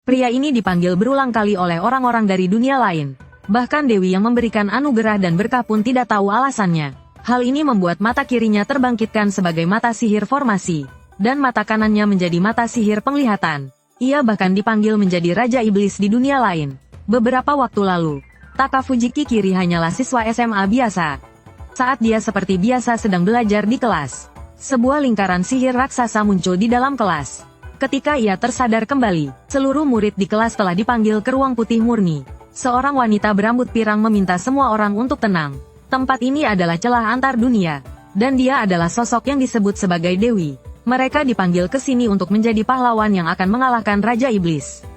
Pria ini dipanggil berulang kali oleh orang-orang dari dunia lain. Bahkan Dewi yang memberikan anugerah dan berkah pun tidak tahu alasannya. Hal ini membuat mata kirinya terbangkitkan sebagai mata sihir formasi, dan mata kanannya menjadi mata sihir penglihatan. Ia bahkan dipanggil menjadi Raja Iblis di dunia lain. Beberapa waktu lalu, Taka Fujiki Kiri hanyalah siswa SMA biasa. Saat dia seperti biasa sedang belajar di kelas, sebuah lingkaran sihir raksasa muncul di dalam kelas. Ketika ia tersadar kembali, seluruh murid di kelas telah dipanggil ke ruang putih murni. Seorang wanita berambut pirang meminta semua orang untuk tenang. Tempat ini adalah celah antar dunia, dan dia adalah sosok yang disebut sebagai Dewi. Mereka dipanggil ke sini untuk menjadi pahlawan yang akan mengalahkan Raja Iblis.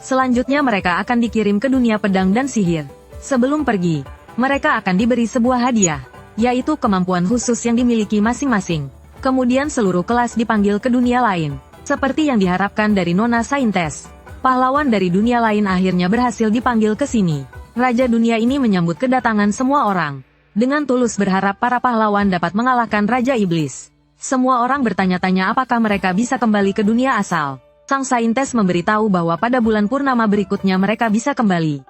Selanjutnya mereka akan dikirim ke dunia pedang dan sihir. Sebelum pergi, mereka akan diberi sebuah hadiah, yaitu kemampuan khusus yang dimiliki masing-masing. Kemudian seluruh kelas dipanggil ke dunia lain, seperti yang diharapkan dari Nona Saintes. Pahlawan dari dunia lain akhirnya berhasil dipanggil ke sini. Raja dunia ini menyambut kedatangan semua orang, dengan tulus berharap para pahlawan dapat mengalahkan Raja Iblis. Semua orang bertanya-tanya apakah mereka bisa kembali ke dunia asal. Sang Saintes memberitahu bahwa pada bulan purnama berikutnya mereka bisa kembali.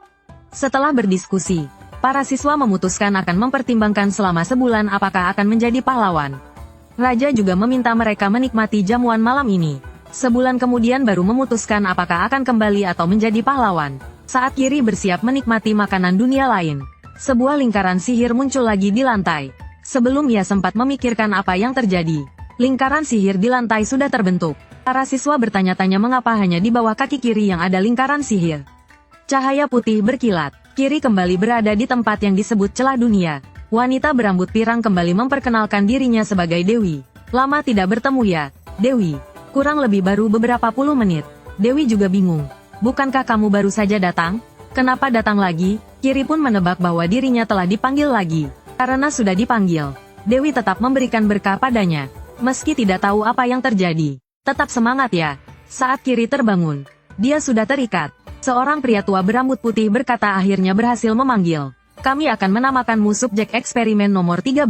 Setelah berdiskusi, para siswa memutuskan akan mempertimbangkan selama sebulan apakah akan menjadi pahlawan. Raja juga meminta mereka menikmati jamuan malam ini. Sebulan kemudian baru memutuskan apakah akan kembali atau menjadi pahlawan. Saat Kiri bersiap menikmati makanan dunia lain, sebuah lingkaran sihir muncul lagi di lantai. Sebelum ia sempat memikirkan apa yang terjadi, lingkaran sihir di lantai sudah terbentuk. Para siswa bertanya-tanya mengapa hanya di bawah kaki Kiri yang ada lingkaran sihir. Cahaya putih berkilat. Kiri kembali berada di tempat yang disebut celah dunia. Wanita berambut pirang kembali memperkenalkan dirinya sebagai Dewi. Lama tidak bertemu ya, Dewi. Kurang lebih baru beberapa puluh menit. Dewi juga bingung. Bukankah kamu baru saja datang? Kenapa datang lagi? Kiri pun menebak bahwa dirinya telah dipanggil lagi. Karena sudah dipanggil, Dewi tetap memberikan berkah padanya. Meski tidak tahu apa yang terjadi. Tetap semangat ya. Saat Kiri terbangun, dia sudah terikat. Seorang pria tua berambut putih berkata akhirnya berhasil memanggil. Kami akan menamakanmu subjek eksperimen nomor 13.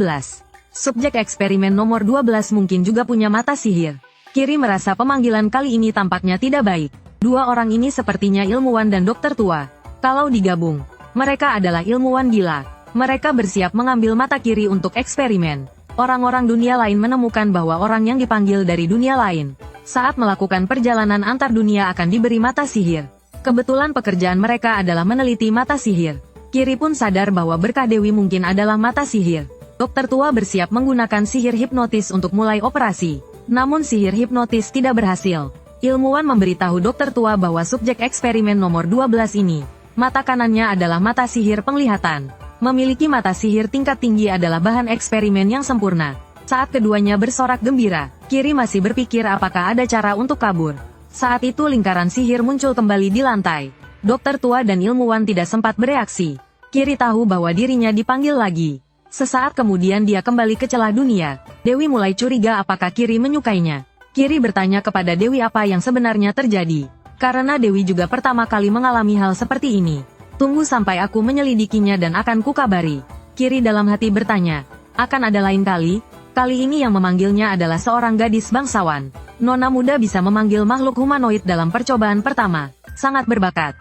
Subjek eksperimen nomor 12 mungkin juga punya mata sihir. Kiri merasa pemanggilan kali ini tampaknya tidak baik. Dua orang ini sepertinya ilmuwan dan dokter tua. Kalau digabung, mereka adalah ilmuwan gila. Mereka bersiap mengambil mata Kiri untuk eksperimen. Orang-orang dunia lain menemukan bahwa orang yang dipanggil dari dunia lain, saat melakukan perjalanan antar dunia akan diberi mata sihir. Kebetulan pekerjaan mereka adalah meneliti mata sihir. Kiri pun sadar bahwa berkah Dewi mungkin adalah mata sihir. Dokter tua bersiap menggunakan sihir hipnotis untuk mulai operasi. Namun sihir hipnotis tidak berhasil. Ilmuwan memberitahu dokter tua bahwa subjek eksperimen nomor 12 ini, mata kanannya adalah mata sihir penglihatan. Memiliki mata sihir tingkat tinggi adalah bahan eksperimen yang sempurna. Saat keduanya bersorak gembira, Kiri masih berpikir apakah ada cara untuk kabur. Saat itu lingkaran sihir muncul kembali di lantai. Dokter tua dan ilmuwan tidak sempat bereaksi. Kiri tahu bahwa dirinya dipanggil lagi. Sesaat kemudian dia kembali ke celah dunia. Dewi mulai curiga apakah Kiri menyukainya. Kiri bertanya kepada Dewi apa yang sebenarnya terjadi. Karena Dewi juga pertama kali mengalami hal seperti ini. Tunggu sampai aku menyelidikinya dan akan kukabari. Kiri dalam hati bertanya, akan ada lain kali? Kali ini yang memanggilnya adalah seorang gadis bangsawan. Nona muda bisa memanggil makhluk humanoid dalam percobaan pertama. Sangat berbakat.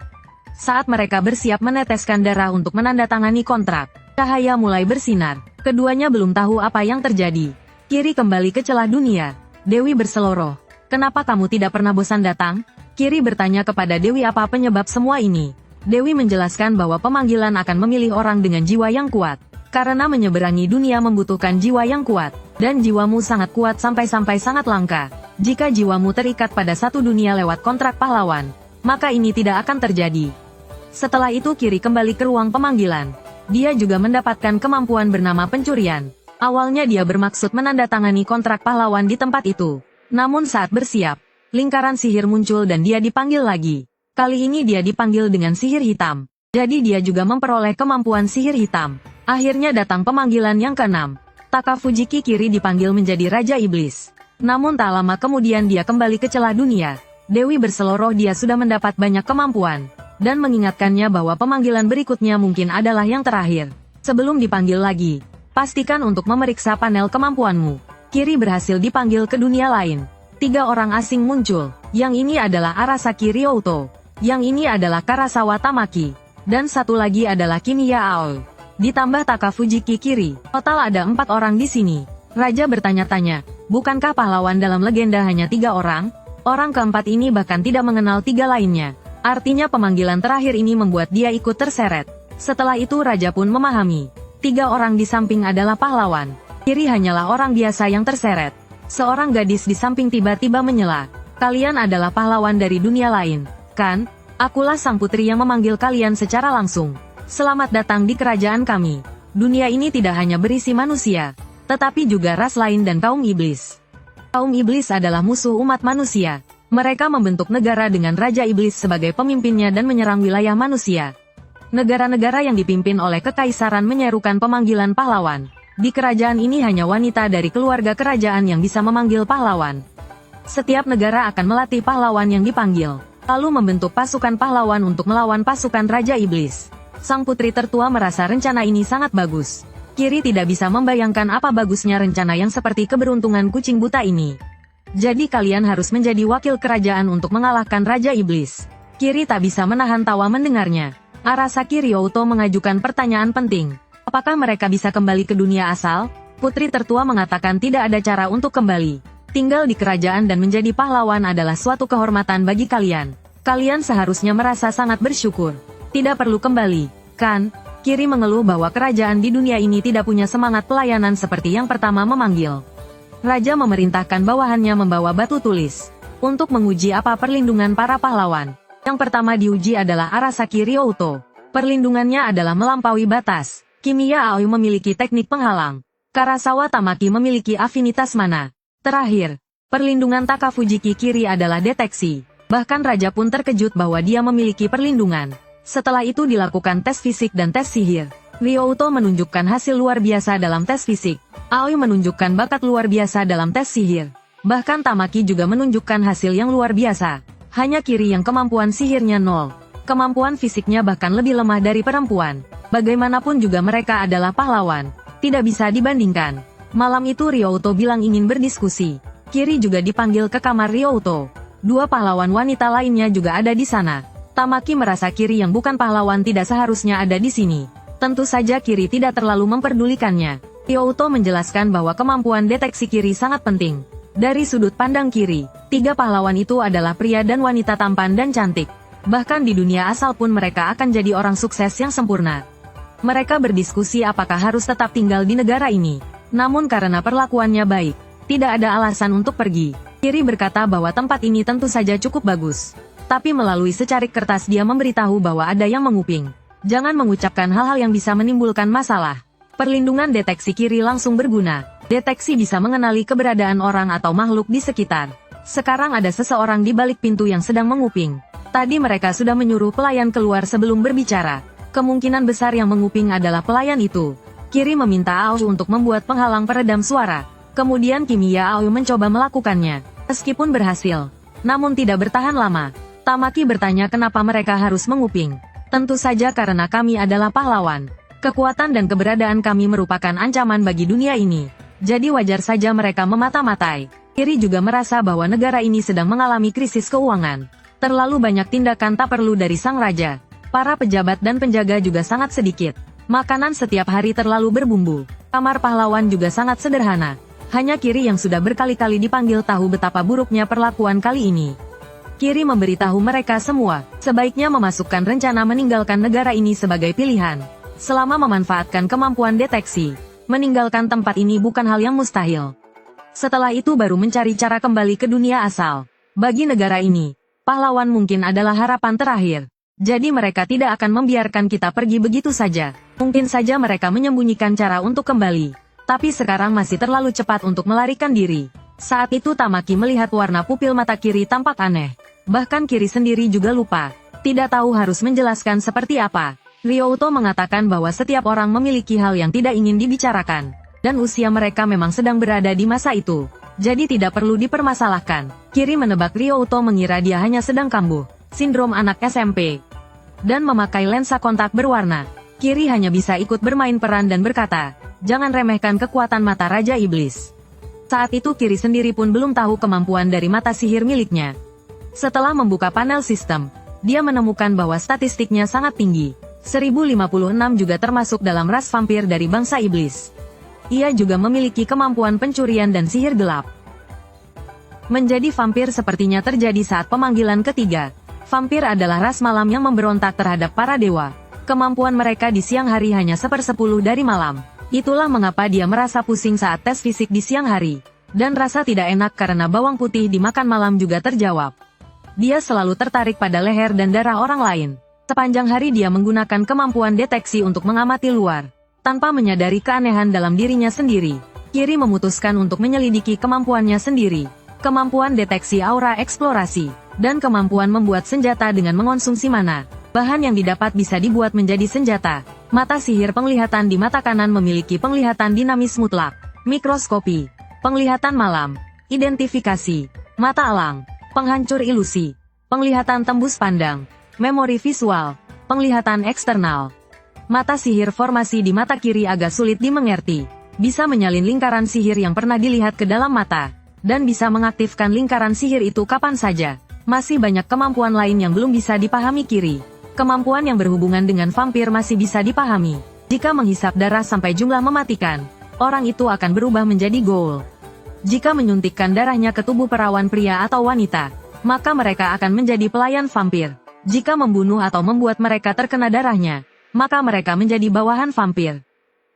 Saat mereka bersiap meneteskan darah untuk menandatangani kontrak, cahaya mulai bersinar. Keduanya belum tahu apa yang terjadi. Kiri kembali ke celah dunia. Dewi berseloroh. Kenapa kamu tidak pernah bosan datang? Kiri bertanya kepada Dewi apa penyebab semua ini. Dewi menjelaskan bahwa pemanggilan akan memilih orang dengan jiwa yang kuat. Karena menyeberangi dunia membutuhkan jiwa yang kuat. Dan jiwamu sangat kuat sampai-sampai sangat langka. Jika jiwamu terikat pada satu dunia lewat kontrak pahlawan, maka ini tidak akan terjadi. Setelah itu Kiri kembali ke ruang pemanggilan. Dia juga mendapatkan kemampuan bernama pencurian. Awalnya dia bermaksud menandatangani kontrak pahlawan di tempat itu. Namun saat bersiap, lingkaran sihir muncul dan dia dipanggil lagi. Kali ini dia dipanggil dengan sihir hitam. Jadi dia juga memperoleh kemampuan sihir hitam. Akhirnya datang pemanggilan yang ke-6. Taka Fujiki Kiri dipanggil menjadi Raja Iblis. Namun tak lama kemudian dia kembali ke celah dunia. Dewi berseloroh dia sudah mendapat banyak kemampuan. Dan mengingatkannya bahwa pemanggilan berikutnya mungkin adalah yang terakhir. Sebelum dipanggil lagi, pastikan untuk memeriksa panel kemampuanmu. Kiri berhasil dipanggil ke dunia lain. 3 orang asing muncul. Yang ini adalah Arasaki Ryouto, Yang ini adalah Karasawa Tamaki. Dan satu lagi adalah Kimiya Aoi. Ditambah Taka Fujiki Kiri. Total ada 4 orang di sini. Raja bertanya-tanya, bukankah pahlawan dalam legenda hanya 3 orang? Orang keempat ini bahkan tidak mengenal 3 lainnya. Artinya pemanggilan terakhir ini membuat dia ikut terseret. Setelah itu Raja pun memahami. 3 orang di samping adalah pahlawan. Kiri hanyalah orang biasa yang terseret. Seorang gadis di samping tiba-tiba menyela. Kalian adalah pahlawan dari dunia lain, kan? Akulah sang putri yang memanggil kalian secara langsung. Selamat datang di kerajaan kami. Dunia ini tidak hanya berisi manusia, tetapi juga ras lain dan kaum iblis. Kaum iblis adalah musuh umat manusia. Mereka membentuk negara dengan Raja Iblis sebagai pemimpinnya dan menyerang wilayah manusia. Negara-negara yang dipimpin oleh kekaisaran menyerukan pemanggilan pahlawan. Di kerajaan ini hanya wanita dari keluarga kerajaan yang bisa memanggil pahlawan. Setiap negara akan melatih pahlawan yang dipanggil, lalu membentuk pasukan pahlawan untuk melawan pasukan Raja Iblis. Sang putri tertua merasa rencana ini sangat bagus. Kiri tidak bisa membayangkan apa bagusnya rencana yang seperti keberuntungan kucing buta ini. Jadi kalian harus menjadi wakil kerajaan untuk mengalahkan Raja Iblis. Kiri tak bisa menahan tawa mendengarnya. Arasaki Ryouto mengajukan pertanyaan penting. Apakah mereka bisa kembali ke dunia asal? Putri tertua mengatakan tidak ada cara untuk kembali. Tinggal di kerajaan dan menjadi pahlawan adalah suatu kehormatan bagi kalian. Kalian seharusnya merasa sangat bersyukur. Tidak perlu kembali, kan? Kiri mengeluh bahwa kerajaan di dunia ini tidak punya semangat pelayanan seperti yang pertama memanggil. Raja memerintahkan bawahannya membawa batu tulis untuk menguji apa perlindungan para pahlawan. Yang pertama diuji adalah Arasaki Ryouto. Perlindungannya adalah melampaui batas. Kimiya Aoi memiliki teknik penghalang. Karasawa Tamaki memiliki afinitas mana. Terakhir, perlindungan Taka Fujiki Kiri adalah deteksi. Bahkan Raja pun terkejut bahwa dia memiliki perlindungan. Setelah itu dilakukan tes fisik dan tes sihir. Ryouto menunjukkan hasil luar biasa dalam tes fisik. Aoi menunjukkan bakat luar biasa dalam tes sihir. Bahkan Tamaki juga menunjukkan hasil yang luar biasa. Hanya Kiri yang kemampuan sihirnya 0. Kemampuan fisiknya bahkan lebih lemah dari perempuan. Bagaimanapun juga mereka adalah pahlawan. Tidak bisa dibandingkan. Malam itu Ryouto bilang ingin berdiskusi. Kiri juga dipanggil ke kamar Ryouto. 2 pahlawan wanita lainnya juga ada di sana. Tamaki merasa Kiri yang bukan pahlawan tidak seharusnya ada di sini. Tentu saja Kiri tidak terlalu memperdulikannya. Ryouto menjelaskan bahwa kemampuan deteksi Kiri sangat penting. Dari sudut pandang Kiri, 3 pahlawan itu adalah pria dan wanita tampan dan cantik. Bahkan di dunia asal pun mereka akan jadi orang sukses yang sempurna. Mereka berdiskusi apakah harus tetap tinggal di negara ini. Namun karena perlakuannya baik, tidak ada alasan untuk pergi. Kiri berkata bahwa tempat ini tentu saja cukup bagus. Tapi melalui secarik kertas dia memberitahu bahwa ada yang menguping. Jangan mengucapkan hal-hal yang bisa menimbulkan masalah. Perlindungan deteksi Kiri langsung berguna. Deteksi bisa mengenali keberadaan orang atau makhluk di sekitar. Sekarang ada seseorang di balik pintu yang sedang menguping. Tadi mereka sudah menyuruh pelayan keluar sebelum berbicara. Kemungkinan besar yang menguping adalah pelayan itu. Kiri meminta Aoi untuk membuat penghalang peredam suara. Kemudian Kimiya Aoi mencoba melakukannya. Meskipun berhasil, namun tidak bertahan lama. Tamaki bertanya kenapa mereka harus menguping. Tentu saja karena kami adalah pahlawan. Kekuatan dan keberadaan kami merupakan ancaman bagi dunia ini. Jadi wajar saja mereka memata-matai. Kiri juga merasa bahwa negara ini sedang mengalami krisis keuangan. Terlalu banyak tindakan tak perlu dari sang raja. Para pejabat dan penjaga juga sangat sedikit. Makanan setiap hari terlalu berbumbu. Kamar pahlawan juga sangat sederhana. Hanya Kiri yang sudah berkali-kali dipanggil tahu betapa buruknya perlakuan kali ini. Kiri memberitahu mereka semua, sebaiknya memasukkan rencana meninggalkan negara ini sebagai pilihan. Selama memanfaatkan kemampuan deteksi, meninggalkan tempat ini bukan hal yang mustahil. Setelah itu baru mencari cara kembali ke dunia asal. Bagi negara ini, pahlawan mungkin adalah harapan terakhir. Jadi mereka tidak akan membiarkan kita pergi begitu saja. Mungkin saja mereka menyembunyikan cara untuk kembali. Tapi sekarang masih terlalu cepat untuk melarikan diri. Saat itu Tamaki melihat warna pupil mata Kiri tampak aneh. Bahkan Kiri sendiri juga lupa. Tidak tahu harus menjelaskan seperti apa. Ryouto mengatakan bahwa setiap orang memiliki hal yang tidak ingin dibicarakan. Dan usia mereka memang sedang berada di masa itu. Jadi tidak perlu dipermasalahkan. Kiri menebak Ryouto mengira dia hanya sedang kambuh. Sindrom anak SMP. Dan memakai lensa kontak berwarna. Kiri hanya bisa ikut bermain peran dan berkata, jangan remehkan kekuatan mata Raja Iblis. Saat itu Kiri sendiri pun belum tahu kemampuan dari mata sihir miliknya. Setelah membuka panel sistem, dia menemukan bahwa statistiknya sangat tinggi. 1056 juga termasuk dalam ras vampir dari bangsa iblis. Ia juga memiliki kemampuan pencurian dan sihir gelap. Menjadi vampir sepertinya terjadi saat pemanggilan ketiga. Vampir adalah ras malam yang memberontak terhadap para dewa. Kemampuan mereka di siang hari hanya 1/10 dari malam. Itulah mengapa dia merasa pusing saat tes fisik di siang hari. Dan rasa tidak enak karena bawang putih dimakan malam juga terjawab. Dia selalu tertarik pada leher dan darah orang lain. Sepanjang hari dia menggunakan kemampuan deteksi untuk mengamati luar. Tanpa menyadari keanehan dalam dirinya sendiri, Kiri memutuskan untuk menyelidiki kemampuannya sendiri. Kemampuan deteksi aura eksplorasi, dan kemampuan membuat senjata dengan mengonsumsi mana. Bahan yang didapat bisa dibuat menjadi senjata. Mata sihir penglihatan di mata kanan memiliki penglihatan dinamis mutlak. Mikroskopi, penglihatan malam, identifikasi, mata elang, penghancur ilusi, penglihatan tembus pandang, memori visual, penglihatan eksternal. Mata sihir formasi di mata kiri agak sulit dimengerti. Bisa menyalin lingkaran sihir yang pernah dilihat ke dalam mata, dan bisa mengaktifkan lingkaran sihir itu kapan saja. Masih banyak kemampuan lain yang belum bisa dipahami Kiri. Kemampuan yang berhubungan dengan vampir masih bisa dipahami. Jika menghisap darah sampai jumlah mematikan, orang itu akan berubah menjadi ghoul. Jika menyuntikkan darahnya ke tubuh perawan pria atau wanita, maka mereka akan menjadi pelayan vampir. Jika membunuh atau membuat mereka terkena darahnya, maka mereka menjadi bawahan vampir.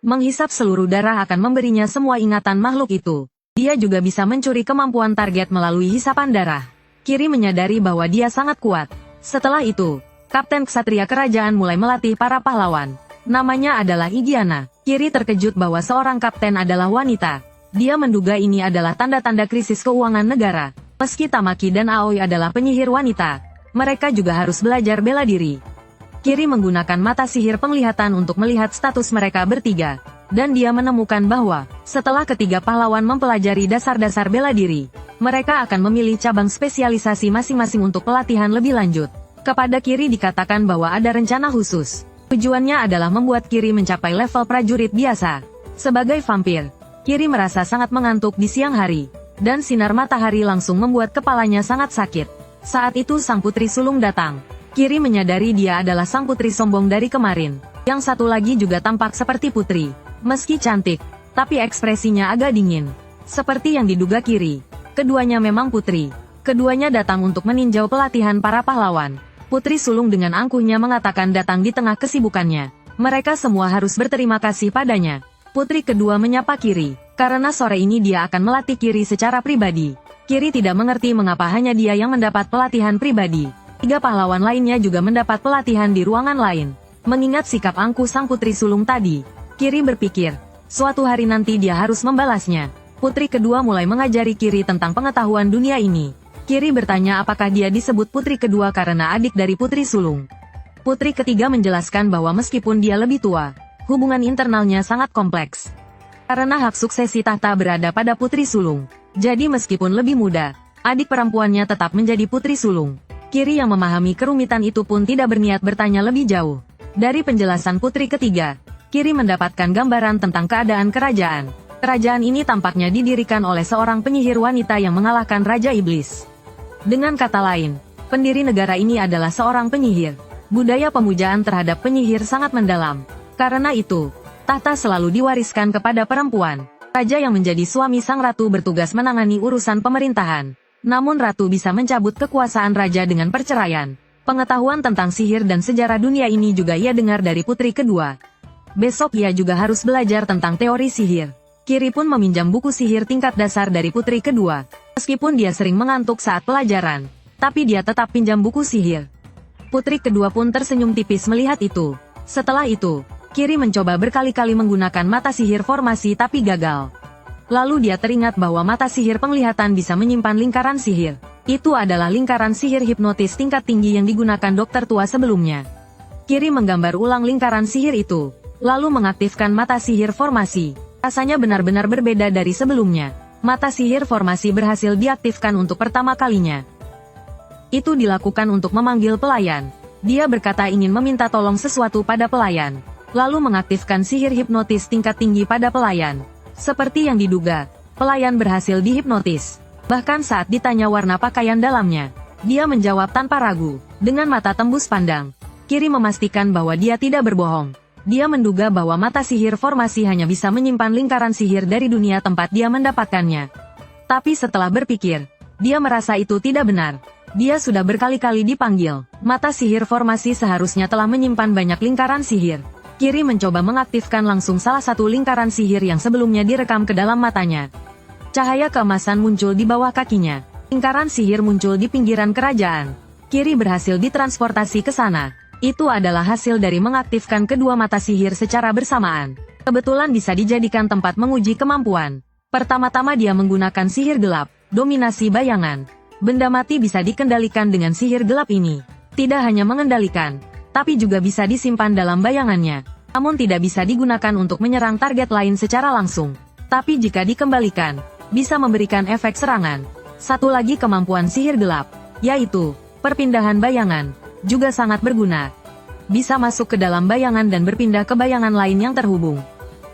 Menghisap seluruh darah akan memberinya semua ingatan makhluk itu. Dia juga bisa mencuri kemampuan target melalui hisapan darah. Kiri menyadari bahwa dia sangat kuat. Setelah itu, Kapten Ksatria Kerajaan mulai melatih para pahlawan. Namanya adalah Igiana. Kiri terkejut bahwa seorang kapten adalah wanita. Dia menduga ini adalah tanda-tanda krisis keuangan negara. Meski Tamaki dan Aoi adalah penyihir wanita, mereka juga harus belajar bela diri. Kiri menggunakan mata sihir penglihatan untuk melihat status mereka bertiga. Dan dia menemukan bahwa, setelah ketiga pahlawan mempelajari dasar-dasar bela diri, mereka akan memilih cabang spesialisasi masing-masing untuk pelatihan lebih lanjut. Kepada Kiri dikatakan bahwa ada rencana khusus. Tujuannya adalah membuat Kiri mencapai level prajurit biasa. Sebagai vampir, Kiri merasa sangat mengantuk di siang hari, dan sinar matahari langsung membuat kepalanya sangat sakit. Saat itu sang putri sulung datang. Kiri menyadari dia adalah sang putri sombong dari kemarin. Yang satu lagi juga tampak seperti putri. Meski cantik, tapi ekspresinya agak dingin. Seperti yang diduga Kiri, keduanya memang putri. Keduanya datang untuk meninjau pelatihan para pahlawan. Putri sulung dengan angkuhnya mengatakan datang di tengah kesibukannya. Mereka semua harus berterima kasih padanya. Putri kedua menyapa Kiri, karena sore ini dia akan melatih Kiri secara pribadi. Kiri tidak mengerti mengapa hanya dia yang mendapat pelatihan pribadi. 3 pahlawan lainnya juga mendapat pelatihan di ruangan lain. Mengingat sikap angkuh sang putri sulung tadi, Kiri berpikir, suatu hari nanti dia harus membalasnya. Putri kedua mulai mengajari Kiri tentang pengetahuan dunia ini. Kiri bertanya apakah dia disebut putri kedua karena adik dari putri sulung. Putri ketiga menjelaskan bahwa meskipun dia lebih tua, hubungan internalnya sangat kompleks. Karena hak suksesi tahta berada pada putri sulung. Jadi meskipun lebih muda, adik perempuannya tetap menjadi putri sulung. Kiri yang memahami kerumitan itu pun tidak berniat bertanya lebih jauh. Dari penjelasan putri ketiga, Kiri mendapatkan gambaran tentang keadaan kerajaan. Kerajaan ini tampaknya didirikan oleh seorang penyihir wanita yang mengalahkan Raja Iblis. Dengan kata lain, pendiri negara ini adalah seorang penyihir. Budaya pemujaan terhadap penyihir sangat mendalam. Karena itu, tahta selalu diwariskan kepada perempuan. Raja yang menjadi suami sang ratu bertugas menangani urusan pemerintahan. Namun ratu bisa mencabut kekuasaan raja dengan perceraian. Pengetahuan tentang sihir dan sejarah dunia ini juga ia dengar dari putri kedua. Besok ia juga harus belajar tentang teori sihir. Kiri pun meminjam buku sihir tingkat dasar dari putri kedua. Meskipun dia sering mengantuk saat pelajaran, tapi dia tetap pinjam buku sihir. Putri kedua pun tersenyum tipis melihat itu. Setelah itu, Kiri mencoba berkali-kali menggunakan mata sihir formasi tapi gagal. Lalu dia teringat bahwa mata sihir penglihatan bisa menyimpan lingkaran sihir. Itu adalah lingkaran sihir hipnotis tingkat tinggi yang digunakan dokter tua sebelumnya. Kiri menggambar ulang lingkaran sihir itu, lalu mengaktifkan mata sihir formasi. Rasanya benar-benar berbeda dari sebelumnya. Mata sihir formasi berhasil diaktifkan untuk pertama kalinya. Itu dilakukan untuk memanggil pelayan. Dia berkata ingin meminta tolong sesuatu pada pelayan. Lalu mengaktifkan sihir hipnotis tingkat tinggi pada pelayan. Seperti yang diduga, pelayan berhasil dihipnotis. Bahkan saat ditanya warna pakaian dalamnya, Dia menjawab tanpa ragu, dengan mata tembus pandang. Kiri memastikan bahwa dia tidak berbohong. Dia menduga bahwa mata sihir formasi hanya bisa menyimpan lingkaran sihir dari dunia tempat dia mendapatkannya. Tapi setelah berpikir, dia merasa itu tidak benar. Dia sudah berkali-kali dipanggil. Mata sihir formasi seharusnya telah menyimpan banyak lingkaran sihir. Kiri mencoba mengaktifkan langsung salah satu lingkaran sihir yang sebelumnya direkam ke dalam matanya. Cahaya keemasan muncul di bawah kakinya. Lingkaran sihir muncul di pinggiran kerajaan. Kiri berhasil ditransportasi ke sana. Itu adalah hasil dari mengaktifkan kedua mata sihir secara bersamaan. Kebetulan bisa dijadikan tempat menguji kemampuan. Pertama-tama dia menggunakan sihir gelap, dominasi bayangan. Benda mati bisa dikendalikan dengan sihir gelap ini. Tidak hanya mengendalikan, tapi juga bisa disimpan dalam bayangannya. Namun tidak bisa digunakan untuk menyerang target lain secara langsung. Tapi jika dikembalikan, bisa memberikan efek serangan. Satu lagi kemampuan sihir gelap, yaitu perpindahan bayangan, juga sangat berguna. Bisa masuk ke dalam bayangan dan berpindah ke bayangan lain yang terhubung.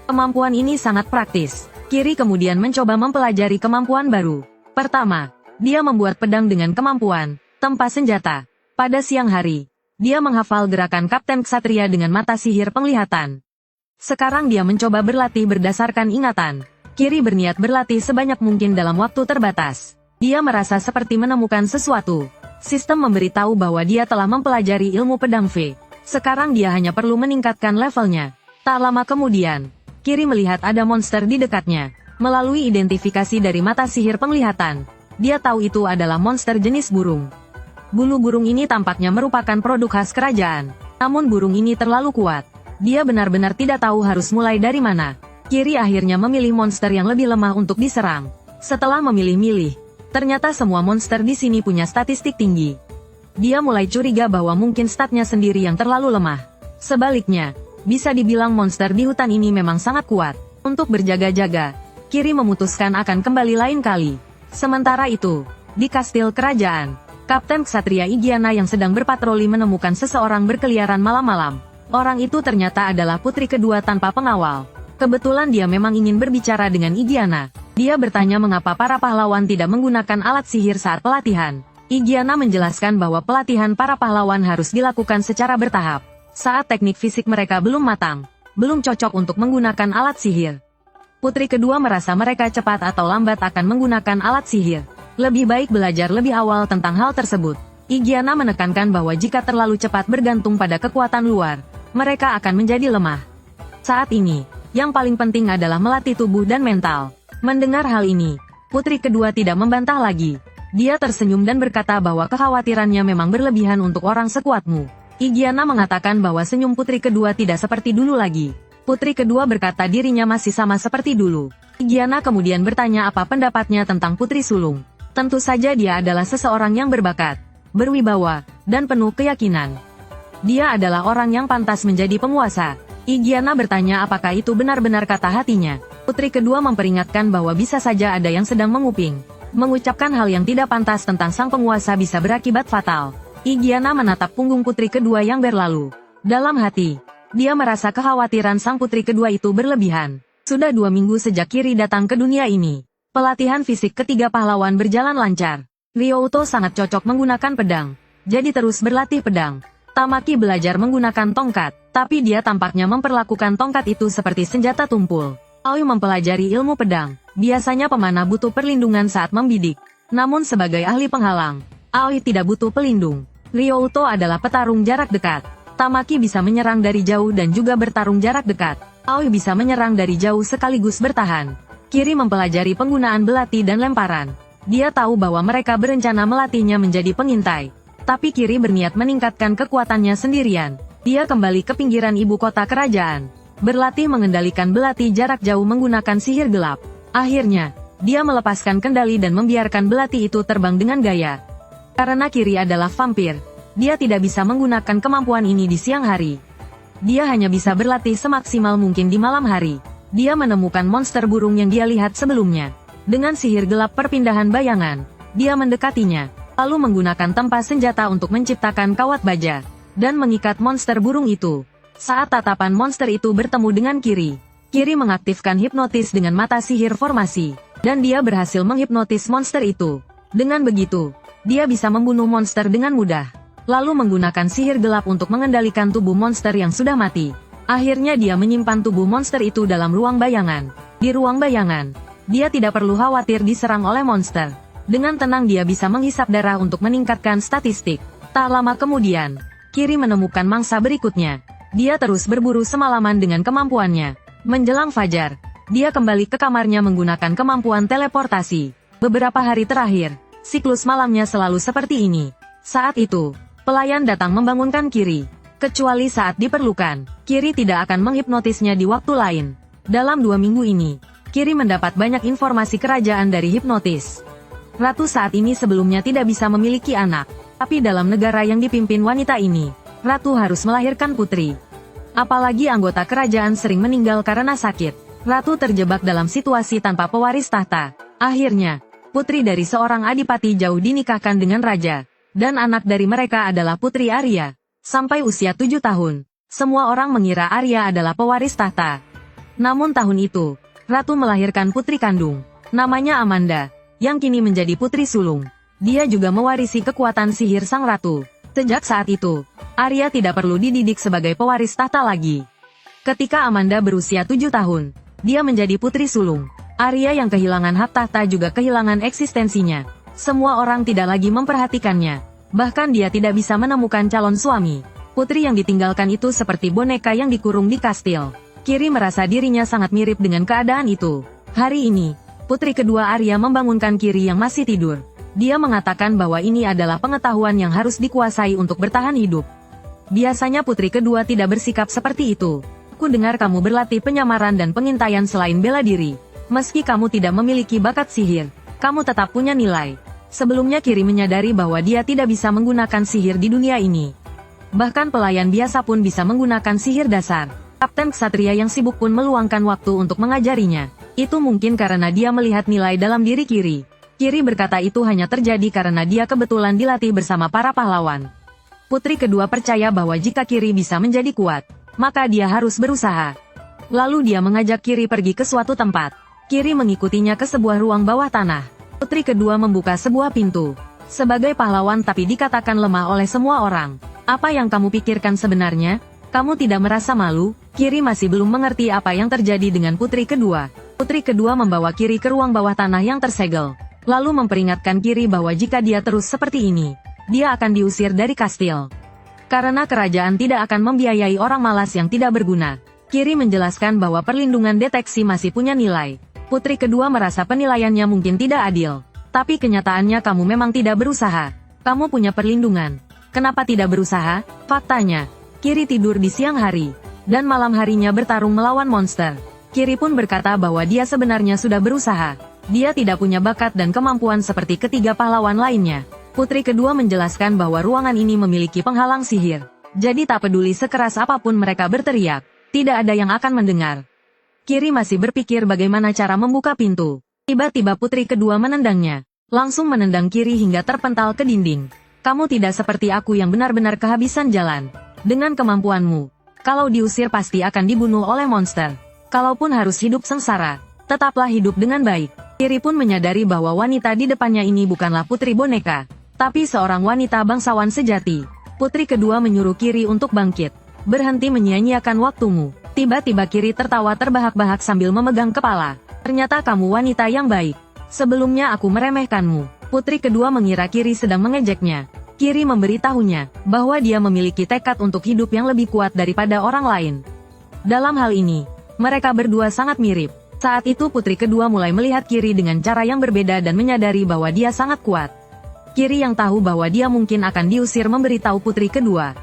Kemampuan ini sangat praktis. Kiri kemudian mencoba mempelajari kemampuan baru. Pertama, dia membuat pedang dengan kemampuan tempa senjata. Pada siang hari, dia menghafal gerakan Kapten Ksatria dengan mata sihir penglihatan. Sekarang dia mencoba berlatih berdasarkan ingatan. Kiri berniat berlatih sebanyak mungkin dalam waktu terbatas. Dia merasa seperti menemukan sesuatu. Sistem memberitahu bahwa dia telah mempelajari ilmu pedang V. Sekarang dia hanya perlu meningkatkan levelnya. Tak lama kemudian, Kiri melihat ada monster di dekatnya. Melalui identifikasi dari mata sihir penglihatan, dia tahu itu adalah monster jenis burung. Bulu burung ini tampaknya merupakan produk khas kerajaan. Namun burung ini terlalu kuat. Dia benar-benar tidak tahu harus mulai dari mana. Kiri akhirnya memilih monster yang lebih lemah untuk diserang. Setelah memilih-milih, ternyata semua monster di sini punya statistik tinggi. Dia mulai curiga bahwa mungkin statnya sendiri yang terlalu lemah. Sebaliknya, bisa dibilang monster di hutan ini memang sangat kuat. Untuk berjaga-jaga, Kiri memutuskan akan kembali lain kali. Sementara itu, di kastil kerajaan, Kapten Ksatria Igiana yang sedang berpatroli menemukan seseorang berkeliaran malam-malam. Orang itu ternyata adalah putri kedua tanpa pengawal. Kebetulan dia memang ingin berbicara dengan Igiana. Dia bertanya mengapa para pahlawan tidak menggunakan alat sihir saat pelatihan. Igiana menjelaskan bahwa pelatihan para pahlawan harus dilakukan secara bertahap. Saat teknik fisik mereka belum matang, belum cocok untuk menggunakan alat sihir. Putri kedua merasa mereka cepat atau lambat akan menggunakan alat sihir. Lebih baik belajar lebih awal tentang hal tersebut. Igiana menekankan bahwa jika terlalu cepat bergantung pada kekuatan luar, mereka akan menjadi lemah. Saat ini, yang paling penting adalah melatih tubuh dan mental. Mendengar hal ini, putri kedua tidak membantah lagi. Dia tersenyum dan berkata bahwa kekhawatirannya memang berlebihan untuk orang sekuatmu. Igiana mengatakan bahwa senyum putri kedua tidak seperti dulu lagi. Putri kedua berkata dirinya masih sama seperti dulu. Igiana kemudian bertanya apa pendapatnya tentang putri sulung. Tentu saja dia adalah seseorang yang berbakat, berwibawa, dan penuh keyakinan. Dia adalah orang yang pantas menjadi penguasa. Igiana bertanya apakah itu benar-benar kata hatinya. Putri kedua memperingatkan bahwa bisa saja ada yang sedang menguping. Mengucapkan hal yang tidak pantas tentang sang penguasa bisa berakibat fatal. Igiana menatap punggung putri kedua yang berlalu. Dalam hati, dia merasa kekhawatiran sang putri kedua itu berlebihan. Sudah 2 minggu sejak Kiri datang ke dunia ini. Pelatihan fisik ketiga pahlawan berjalan lancar. Ryouto sangat cocok menggunakan pedang, jadi terus berlatih pedang. Tamaki belajar menggunakan tongkat, tapi dia tampaknya memperlakukan tongkat itu seperti senjata tumpul. Aoi mempelajari ilmu pedang. Biasanya pemanah butuh perlindungan saat membidik. Namun sebagai ahli penghalang, Aoi tidak butuh pelindung. Ryouto adalah petarung jarak dekat. Tamaki bisa menyerang dari jauh dan juga bertarung jarak dekat. Aoi bisa menyerang dari jauh sekaligus bertahan. Kiri mempelajari penggunaan belati dan lemparan. Dia tahu bahwa mereka berencana melatihnya menjadi pengintai. Tapi Kiri berniat meningkatkan kekuatannya sendirian. Dia kembali ke pinggiran ibu kota kerajaan. Berlatih mengendalikan belati jarak jauh menggunakan sihir gelap. Akhirnya, dia melepaskan kendali dan membiarkan belati itu terbang dengan gaya. Karena Kiri adalah vampir, dia tidak bisa menggunakan kemampuan ini di siang hari. Dia hanya bisa berlatih semaksimal mungkin di malam hari. Dia menemukan monster burung yang dia lihat sebelumnya. Dengan sihir gelap perpindahan bayangan, dia mendekatinya, lalu menggunakan tempa senjata untuk menciptakan kawat baja, dan mengikat monster burung itu. Saat tatapan monster itu bertemu dengan Kiri, Kiri mengaktifkan hipnotis dengan mata sihir formasi, dan dia berhasil menghipnotis monster itu. Dengan begitu, dia bisa membunuh monster dengan mudah. Lalu menggunakan sihir gelap untuk mengendalikan tubuh monster yang sudah mati. Akhirnya dia menyimpan tubuh monster itu dalam ruang bayangan. Di ruang bayangan, dia tidak perlu khawatir diserang oleh monster. Dengan tenang dia bisa menghisap darah untuk meningkatkan statistik. Tak lama kemudian, Kiri menemukan mangsa berikutnya. Dia terus berburu semalaman dengan kemampuannya. Menjelang fajar, dia kembali ke kamarnya menggunakan kemampuan teleportasi. Beberapa hari terakhir, siklus malamnya selalu seperti ini. Saat itu, pelayan datang membangunkan Kiri. Kecuali saat diperlukan, Kiri tidak akan menghipnotisnya di waktu lain. Dalam 2 minggu ini, Kiri mendapat banyak informasi kerajaan dari hipnotis. Ratu saat ini sebelumnya tidak bisa memiliki anak. Tapi dalam negara yang dipimpin wanita ini, Ratu harus melahirkan putri. Apalagi anggota kerajaan sering meninggal karena sakit. Ratu terjebak dalam situasi tanpa pewaris tahta. Akhirnya, putri dari seorang adipati jauh dinikahkan dengan raja. Dan anak dari mereka adalah Putri Arya. Sampai usia 7 tahun, semua orang mengira Arya adalah pewaris tahta. Namun tahun itu, Ratu melahirkan putri kandung. Namanya Amanda, yang kini menjadi putri sulung. Dia juga mewarisi kekuatan sihir sang ratu. Sejak saat itu, Arya tidak perlu dididik sebagai pewaris tahta lagi. Ketika Amanda berusia 7 tahun, dia menjadi putri sulung. Arya yang kehilangan hak tahta juga kehilangan eksistensinya. Semua orang tidak lagi memperhatikannya. Bahkan dia tidak bisa menemukan calon suami. Putri yang ditinggalkan itu seperti boneka yang dikurung di kastil. Kiri merasa dirinya sangat mirip dengan keadaan itu. Hari ini, putri kedua Arya membangunkan Kiri yang masih tidur. Dia mengatakan bahwa ini adalah pengetahuan yang harus dikuasai untuk bertahan hidup. Biasanya putri kedua tidak bersikap seperti itu. Aku dengar kamu berlatih penyamaran dan pengintaian selain bela diri. Meski kamu tidak memiliki bakat sihir, kamu tetap punya nilai. Sebelumnya Kiri menyadari bahwa dia tidak bisa menggunakan sihir di dunia ini. Bahkan pelayan biasa pun bisa menggunakan sihir dasar. Kapten Ksatria yang sibuk pun meluangkan waktu untuk mengajarinya. Itu mungkin karena dia melihat nilai dalam diri Kiri. Kiri berkata itu hanya terjadi karena dia kebetulan dilatih bersama para pahlawan. Putri kedua percaya bahwa jika Kiri bisa menjadi kuat, maka dia harus berusaha. Lalu dia mengajak Kiri pergi ke suatu tempat. Kiri mengikutinya ke sebuah ruang bawah tanah. Putri kedua membuka sebuah pintu. Sebagai pahlawan tapi dikatakan lemah oleh semua orang. Apa yang kamu pikirkan sebenarnya? Kamu tidak merasa malu? Kiri masih belum mengerti apa yang terjadi dengan putri kedua. Putri kedua membawa Kiri ke ruang bawah tanah yang tersegel. Lalu memperingatkan Kiri bahwa jika dia terus seperti ini, dia akan diusir dari kastil. Karena kerajaan tidak akan membiayai orang malas yang tidak berguna. Kiri menjelaskan bahwa perlindungan deteksi masih punya nilai. Putri kedua merasa penilaiannya mungkin tidak adil. Tapi kenyataannya kamu memang tidak berusaha. Kamu punya perlindungan. Kenapa tidak berusaha? Faktanya, Kiri tidur di siang hari. Dan malam harinya bertarung melawan monster. Kiri pun berkata bahwa dia sebenarnya sudah berusaha. Dia tidak punya bakat dan kemampuan seperti ketiga pahlawan lainnya. Putri kedua menjelaskan bahwa ruangan ini memiliki penghalang sihir. Jadi tak peduli sekeras apapun mereka berteriak, tidak ada yang akan mendengar. Kiri masih berpikir bagaimana cara membuka pintu. Tiba-tiba putri kedua menendangnya. Langsung menendang Kiri hingga terpental ke dinding. Kamu tidak seperti aku yang benar-benar kehabisan jalan. Dengan kemampuanmu, kalau diusir pasti akan dibunuh oleh monster. Kalaupun harus hidup sengsara, tetaplah hidup dengan baik. Kiri pun menyadari bahwa wanita di depannya ini bukanlah putri boneka, tapi seorang wanita bangsawan sejati. Putri kedua menyuruh Kiri untuk bangkit. Berhenti menyia-nyiakan waktumu. Tiba-tiba Kiri tertawa terbahak-bahak sambil memegang kepala. Ternyata kamu wanita yang baik. Sebelumnya aku meremehkanmu. Putri kedua mengira Kiri sedang mengejeknya. Kiri memberitahunya bahwa dia memiliki tekad untuk hidup yang lebih kuat daripada orang lain. Dalam hal ini, mereka berdua sangat mirip. Saat itu putri kedua mulai melihat Kiri dengan cara yang berbeda dan menyadari bahwa dia sangat kuat. Kiri yang tahu bahwa dia mungkin akan diusir memberitahu putri kedua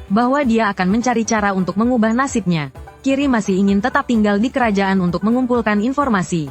bahwa dia akan mencari cara untuk mengubah nasibnya. Kiri masih ingin tetap tinggal di kerajaan untuk mengumpulkan informasi.